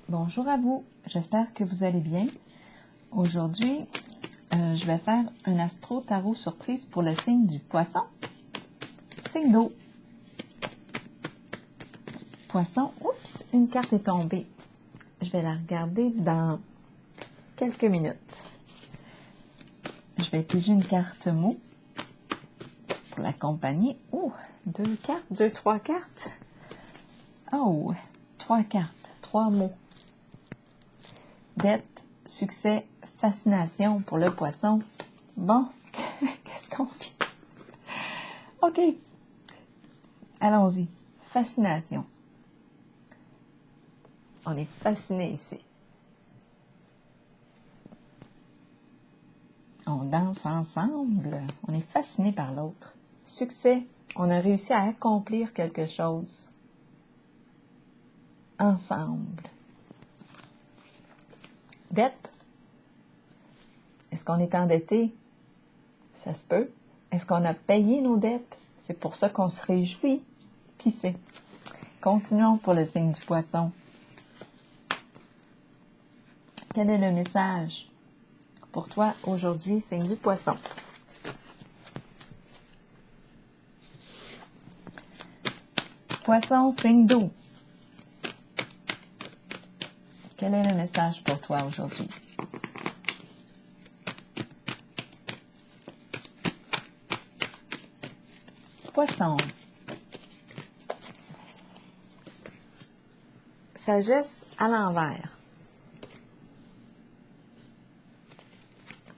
Bonjour à vous, j'espère que vous allez bien. Aujourd'hui, je vais faire un astro-tarot surprise pour le signe du poisson. Signe d'eau. Poisson, oups, une carte est tombée. Je vais la regarder dans quelques minutes. Je vais piger une carte mot pour l'accompagner. Oh, trois cartes. Oh, 3 cartes, 3 mots. Dette, succès, fascination pour le poisson. Bon, qu'est-ce qu'on vit? OK, allons-y. Fascination. On est fasciné ici. On danse ensemble. On est fasciné par l'autre. Succès, on a réussi à accomplir quelque chose. Ensemble. Dette. Est-ce qu'on est endetté? Ça se peut. Est-ce qu'on a payé nos dettes? C'est pour ça qu'on se réjouit. Qui sait? Continuons pour le signe du poisson. Quel est le message pour toi aujourd'hui, signe du poisson? Poisson, signe d'eau. Quel est le message pour toi aujourd'hui? Poisson. Sagesse à l'envers.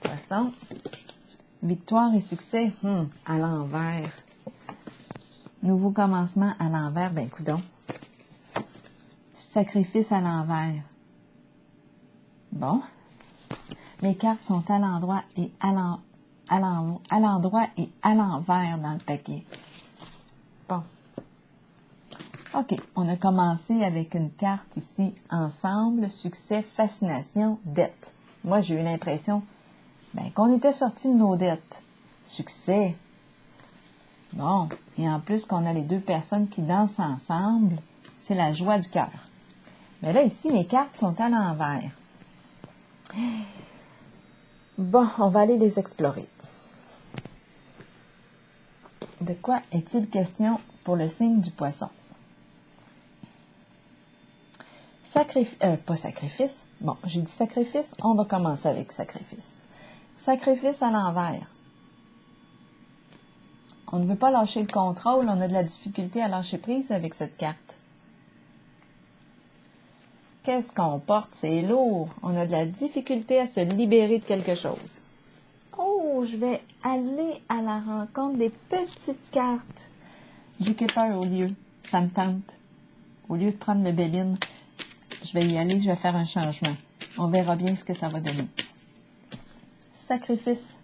Poisson. Victoire et succès à l'envers. Nouveau commencement à l'envers, ben coudonc. Sacrifice à l'envers. Bon. Mes cartes sont à l'endroit et à l'endroit et à l'envers dans le paquet. Bon. OK, on a commencé avec une carte ici, ensemble, succès, fascination, dette. Moi, j'ai eu l'impression qu'on était sortis de nos dettes. Succès. Bon, et en plus qu'on a les deux personnes qui dansent ensemble, c'est la joie du cœur. Mais là, ici, mes cartes sont à l'envers. Bon, on va aller les explorer. De quoi est-il question pour le signe du poisson? Pas sacrifice. Bon, j'ai dit sacrifice, on va commencer avec sacrifice. Sacrifice à l'envers. On ne veut pas lâcher le contrôle, on a de la difficulté à lâcher prise avec cette carte. Qu'est-ce qu'on porte? C'est lourd. On a de la difficulté à se libérer de quelque chose. Oh, je vais aller à la rencontre des petites cartes du Kipper au lieu. Ça me tente. Au lieu de prendre le Béline, je vais y aller, je vais faire un changement. On verra bien ce que ça va donner. Sacrifice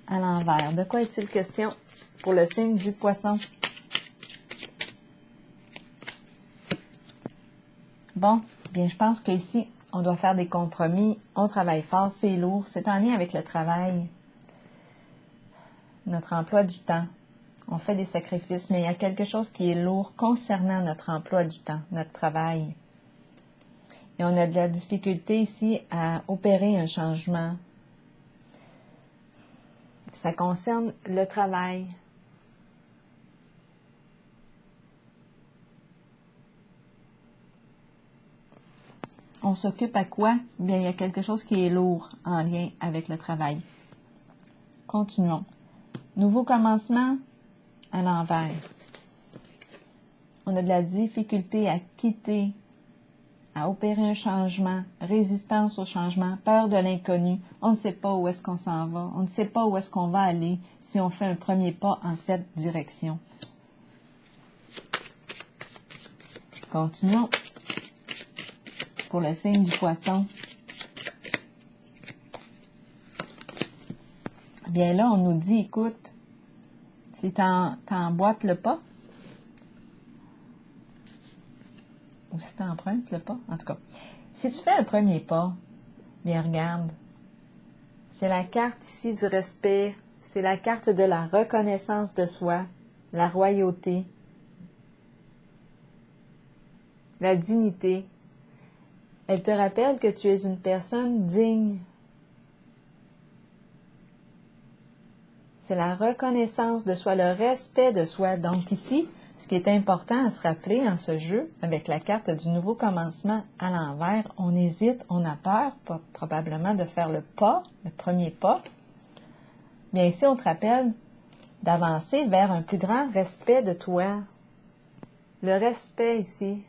à l'envers. De quoi est-il question pour le signe du poisson? Bon, bien, je pense qu'ici, on doit faire des compromis. On travaille fort, c'est lourd. C'est en lien avec le travail. Notre emploi du temps. On fait des sacrifices, mais il y a quelque chose qui est lourd concernant notre emploi du temps, notre travail. Et on a de la difficulté ici à opérer un changement. Ça concerne le travail. On s'occupe à quoi? Bien, il y a quelque chose qui est lourd en lien avec le travail. Continuons. Nouveau commencement à l'envers. On a de la difficulté à quitter, à opérer un changement, résistance au changement, peur de l'inconnu. On ne sait pas où est-ce qu'on s'en va. On ne sait pas où est-ce qu'on va aller si on fait un premier pas en cette direction. Continuons. Pour le signe du poisson. Bien là, on nous dit, écoute, si t'emboîtes le pas, ou si t'empruntes le pas, en tout cas, si tu fais un premier pas, bien regarde, c'est la carte ici du respect, c'est la carte de la reconnaissance de soi, la royauté, la dignité. Elle te rappelle que tu es une personne digne. C'est la reconnaissance de soi, le respect de soi. Donc ici, ce qui est important à se rappeler en ce jeu, avec la carte du nouveau commencement à l'envers, on hésite, on a peur, probablement de faire le pas, le premier pas. Bien ici, on te rappelle d'avancer vers un plus grand respect de toi. Le respect ici.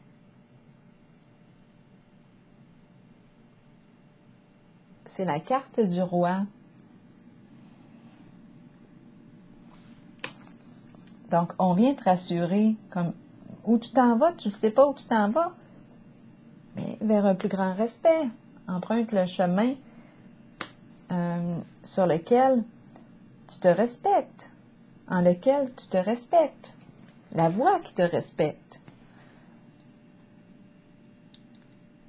C'est la carte du roi. Donc, on vient te rassurer, comme où tu t'en vas, tu ne sais pas où tu t'en vas, mais vers un plus grand respect. Emprunte le chemin sur lequel tu te respectes, en lequel tu te respectes, la voie qui te respecte.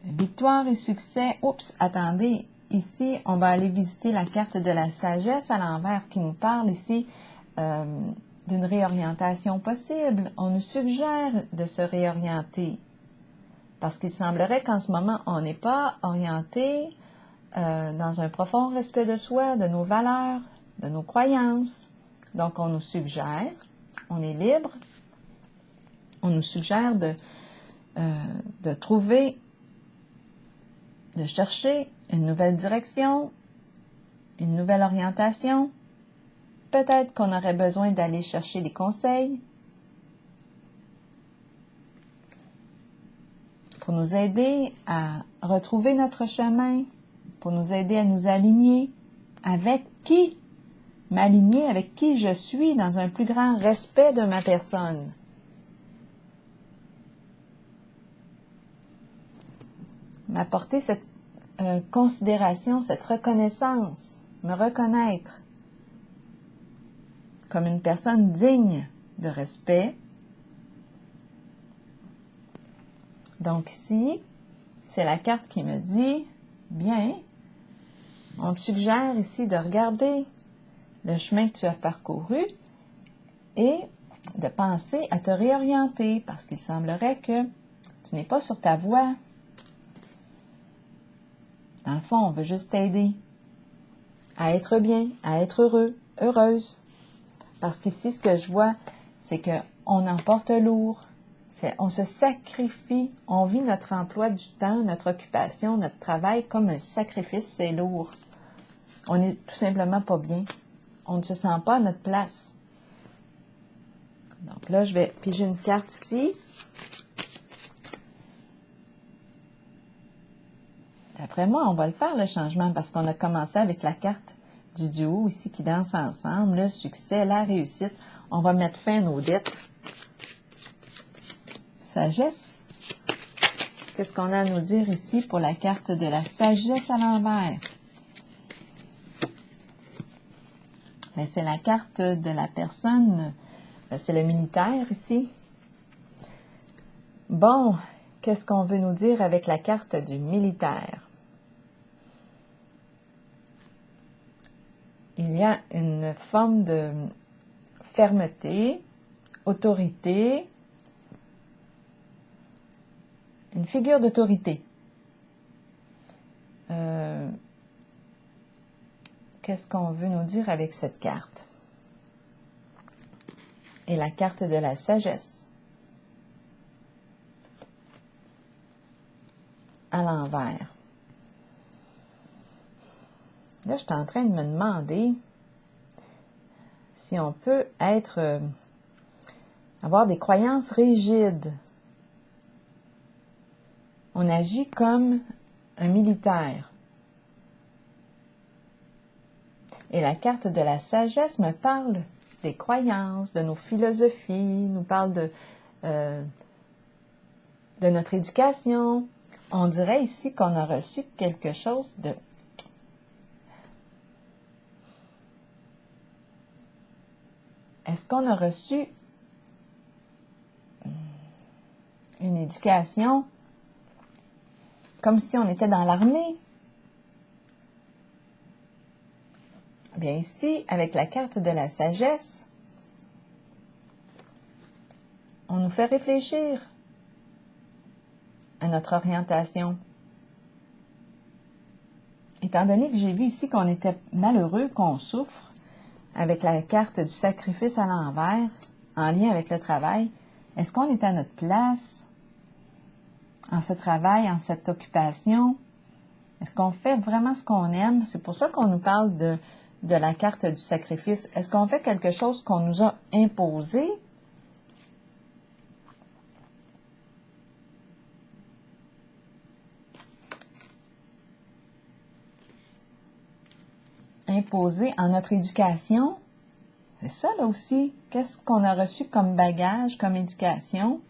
Victoire et succès. Oups, attendez, ici, on va aller visiter la carte de la sagesse à l'envers qui nous parle ici d'une réorientation possible. On nous suggère de se réorienter parce qu'il semblerait qu'en ce moment, on n'est pas orienté dans un profond respect de soi, de nos valeurs, de nos croyances. Donc, on nous suggère, on est libre, on nous suggère de trouver, de chercher une nouvelle direction, une nouvelle orientation. Peut-être qu'on aurait besoin d'aller chercher des conseils pour nous aider à retrouver notre chemin, pour nous aider à nous aligner avec qui? M'aligner avec qui je suis dans un plus grand respect de ma personne. M'apporter cette considération, cette reconnaissance, me reconnaître comme une personne digne de respect. Donc ici, c'est la carte qui me dit, bien, on te suggère ici de regarder le chemin que tu as parcouru et de penser à te réorienter parce qu'il semblerait que tu n'es pas sur ta voie. Dans le fond, on veut juste t'aider à être bien, à être heureux, heureuse. Parce qu'ici, ce que je vois, c'est qu'on en porte lourd. On se sacrifie, on vit notre emploi du temps, notre occupation, notre travail comme un sacrifice, c'est lourd. On n'est tout simplement pas bien. On ne se sent pas à notre place. Donc là, je vais piger une carte ici. D'après moi, on va le faire, le changement, parce qu'on a commencé avec la carte du duo ici qui danse ensemble, le succès, la réussite. On va mettre fin à nos dettes. Sagesse. Qu'est-ce qu'on a à nous dire ici pour la carte de la sagesse à l'envers? Mais c'est la carte de la personne, c'est le militaire ici. Bon, qu'est-ce qu'on veut nous dire avec la carte du militaire? Il y a une forme de fermeté, autorité, une figure d'autorité. Qu'est-ce qu'on veut nous dire avec cette carte? Et la carte de la sagesse à l'envers. Là, je suis en train de me demander si on peut avoir des croyances rigides. On agit comme un militaire. Et la carte de la sagesse me parle des croyances, de nos philosophies, nous parle de notre éducation. On dirait ici qu'on a reçu quelque chose de... Est-ce qu'on a reçu une éducation comme si on était dans l'armée? Bien ici, avec la carte de la sagesse, on nous fait réfléchir à notre orientation. étant donné que j'ai vu ici qu'on était malheureux, qu'on souffre, avec la carte du sacrifice à l'envers, en lien avec le travail, est-ce qu'on est à notre place en ce travail, en cette occupation? Est-ce qu'on fait vraiment ce qu'on aime? C'est pour ça qu'on nous parle de la carte du sacrifice. Est-ce qu'on fait quelque chose qu'on nous a imposé? Imposé en notre éducation? C'est ça, là aussi. Qu'est-ce qu'on a reçu comme bagage, comme éducation?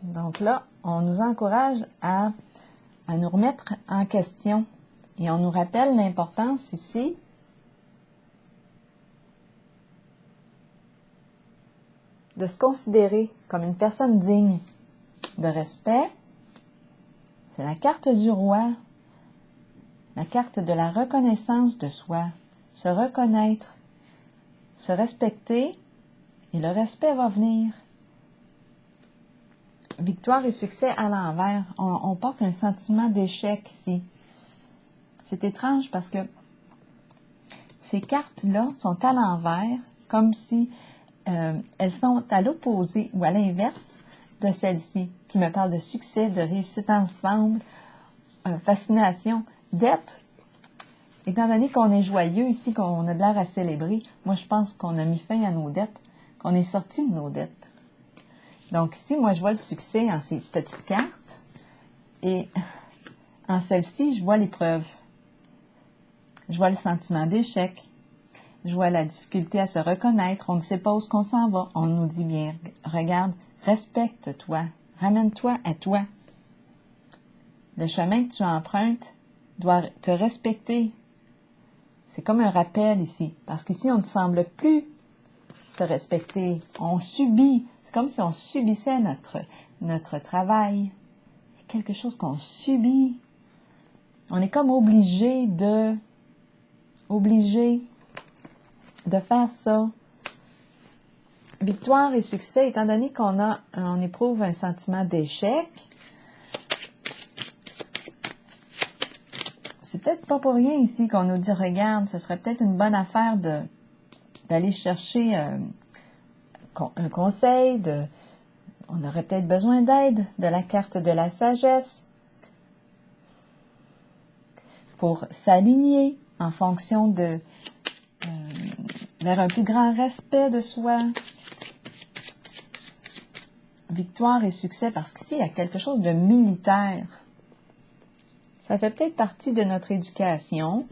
Donc là, on nous encourage à nous remettre en question. Et on nous rappelle l'importance ici de se considérer comme une personne digne de respect. C'est la carte du roi, la carte de la reconnaissance de soi. Se reconnaître, se respecter, et le respect va venir. Victoire et succès à l'envers. On porte un sentiment d'échec ici. C'est étrange parce que ces cartes-là sont à l'envers, comme si elles sont à l'opposé ou à l'inverse de celle-ci, qui me parle de succès, de réussite ensemble, fascination, dette. Étant donné qu'on est joyeux ici, qu'on a de l'air à célébrer, moi je pense qu'on a mis fin à nos dettes, qu'on est sorti de nos dettes. Donc ici, moi, je vois le succès en ces petites cartes et en celle-ci, je vois l'épreuve. Je vois le sentiment d'échec. Je vois la difficulté à se reconnaître. On ne sait pas où qu'on s'en va. On nous dit bien, regarde, respecte-toi, ramène-toi à toi. Le chemin que tu empruntes doit te respecter. C'est comme un rappel ici, parce qu'ici, on ne semble plus se respecter. On subit. C'est comme si on subissait notre travail. Quelque chose qu'on subit. On est comme obligé de faire ça. Victoire et succès, étant donné on éprouve un sentiment d'échec, c'est peut-être pas pour rien ici qu'on nous dit, regarde, ce serait peut-être une bonne affaire d'aller chercher un conseil, on aurait peut-être besoin d'aide, de la carte de la sagesse, pour s'aligner en fonction vers un plus grand respect de soi. Victoire et succès, parce qu'ici, il y a quelque chose de militaire. Ça fait peut-être partie de notre éducation.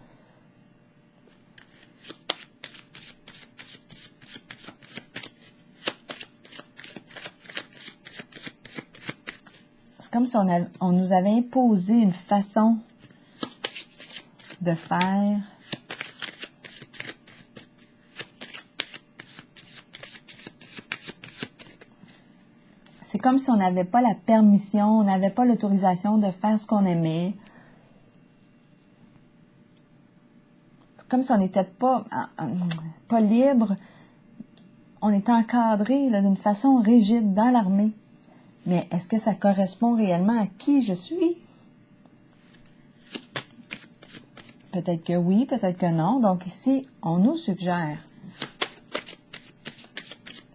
C'est comme si on nous avait imposé une façon de faire. C'est comme si on n'avait pas la permission, on n'avait pas l'autorisation de faire ce qu'on aimait. C'est comme si on n'était pas libre. On était encadré d'une façon rigide dans l'armée. Mais est-ce que ça correspond réellement à qui je suis? Peut-être que oui, peut-être que non. Donc ici, on nous suggère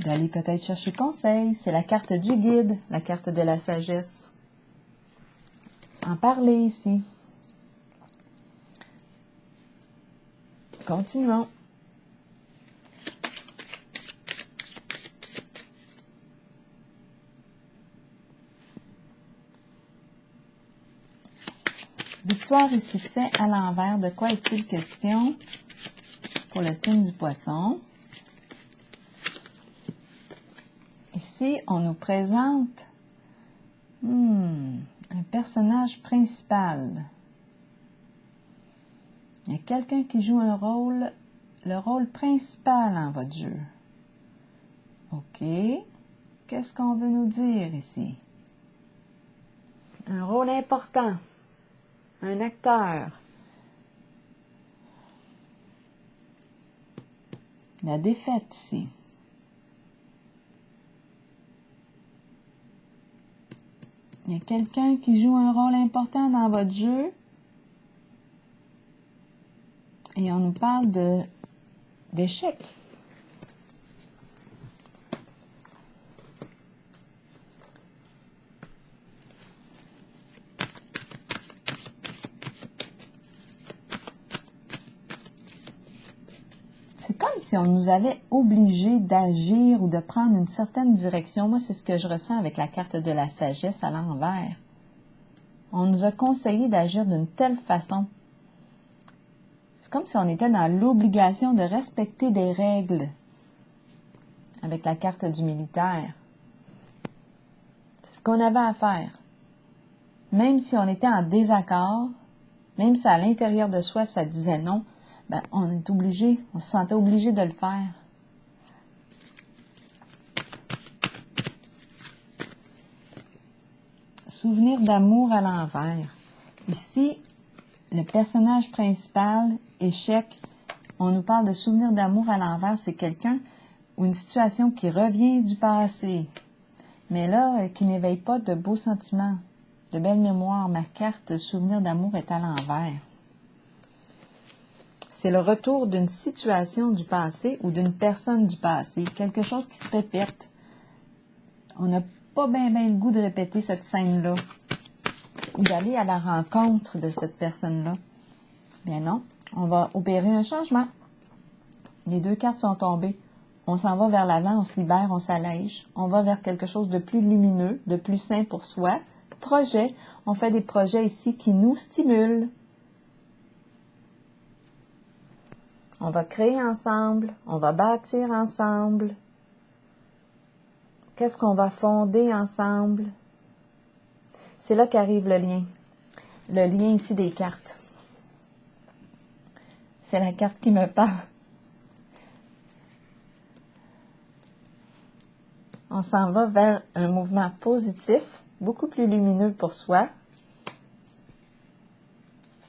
d'aller peut-être chercher conseil. C'est la carte du guide, la carte de la sagesse. En parler ici. Continuons. Victoire et succès à l'envers. De quoi est-il question pour le signe du poisson? Ici, on nous présente un personnage principal. Il y a quelqu'un qui joue le rôle principal en votre jeu. OK. Qu'est-ce qu'on veut nous dire ici? Un rôle important. Un acteur. La défaite ici. Il y a quelqu'un qui joue un rôle important dans votre jeu. Et on nous parle d'échec. C'est comme si on nous avait obligés d'agir ou de prendre une certaine direction. Moi, c'est ce que je ressens avec la carte de la sagesse à l'envers. On nous a conseillé d'agir d'une telle façon. C'est comme si on était dans l'obligation de respecter des règles avec la carte du militaire. C'est ce qu'on avait à faire. Même si on était en désaccord, même si à l'intérieur de soi, ça disait non, ben, on est obligé, on se sentait obligé de le faire. Souvenir d'amour à l'envers. Ici, le personnage principal, échec, on nous parle de souvenir d'amour à l'envers, c'est quelqu'un ou une situation qui revient du passé, mais là, qui n'éveille pas de beaux sentiments, de belles mémoires. Ma carte souvenir d'amour est à l'envers. C'est le retour d'une situation du passé ou d'une personne du passé, quelque chose qui se répète. On n'a pas bien le goût de répéter cette scène-là ou d'aller à la rencontre de cette personne-là. Bien non, on va opérer un changement. Les deux cartes sont tombées. On s'en va vers l'avant, on se libère, on s'allège. On va vers quelque chose de plus lumineux, de plus sain pour soi. Projet, on fait des projets ici qui nous stimulent. On va créer ensemble, on va bâtir ensemble. Qu'est-ce qu'on va fonder ensemble? C'est là qu'arrive le lien. Le lien ici des cartes. C'est la carte qui me parle. On s'en va vers un mouvement positif, beaucoup plus lumineux pour soi.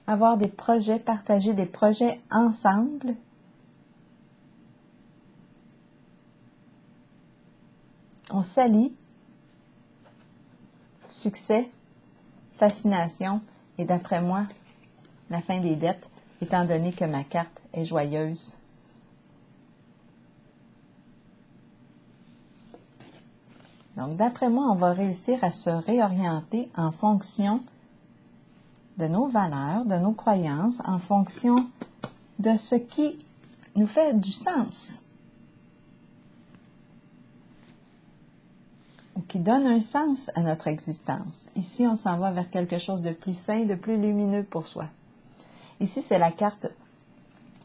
Avoir des projets, partager des projets ensemble. On s'allie. Succès, fascination et d'après moi, la fin des dettes, étant donné que ma carte est joyeuse. Donc, d'après moi, on va réussir à se réorienter en fonction de nos valeurs, de nos croyances, en fonction de ce qui nous fait du sens ou qui donne un sens à notre existence. Ici, on s'en va vers quelque chose de plus sain, de plus lumineux pour soi. Ici, c'est la carte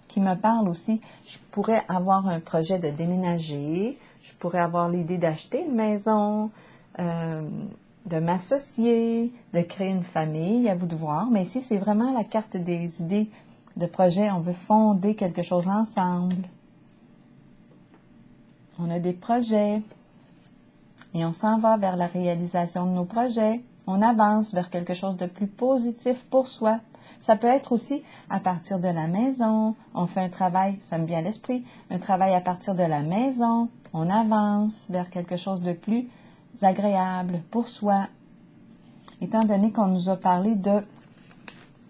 qui me parle aussi. Je pourrais avoir un projet de déménager, je pourrais avoir l'idée d'acheter une maison, de m'associer, de créer une famille, à vous de voir. Mais ici, c'est vraiment la carte des idées de projet. On veut fonder quelque chose ensemble. On a des projets et on s'en va vers la réalisation de nos projets. On avance vers quelque chose de plus positif pour soi. Ça peut être aussi à partir de la maison. On fait un travail, ça me vient à l'esprit, un travail à partir de la maison. On avance vers quelque chose de plus agréable pour soi. Étant donné qu'on nous a parlé de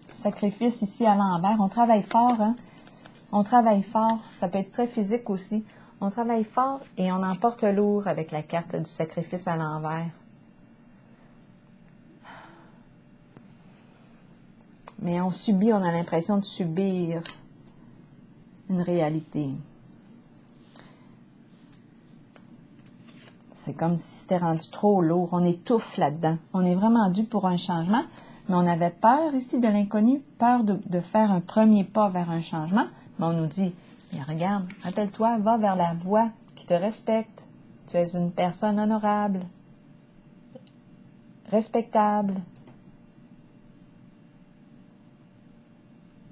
sacrifice ici à l'envers, on travaille fort, hein? On travaille fort, ça peut être très physique aussi. On travaille fort et on emporte le lourd avec la carte du sacrifice à l'envers. Mais on subit, on a l'impression de subir une réalité. C'est comme si c'était rendu trop lourd. On étouffe là-dedans. On est vraiment dû pour un changement, mais on avait peur ici de l'inconnu, peur de faire un premier pas vers un changement. Mais on nous dit, bien, regarde, rappelle-toi, va vers la voie qui te respecte. Tu es une personne honorable, respectable,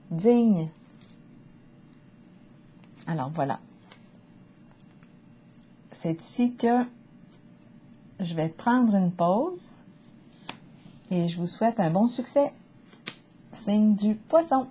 digne. Alors voilà. C'est ici que je vais prendre une pause et je vous souhaite un bon succès. Signe du Poisson.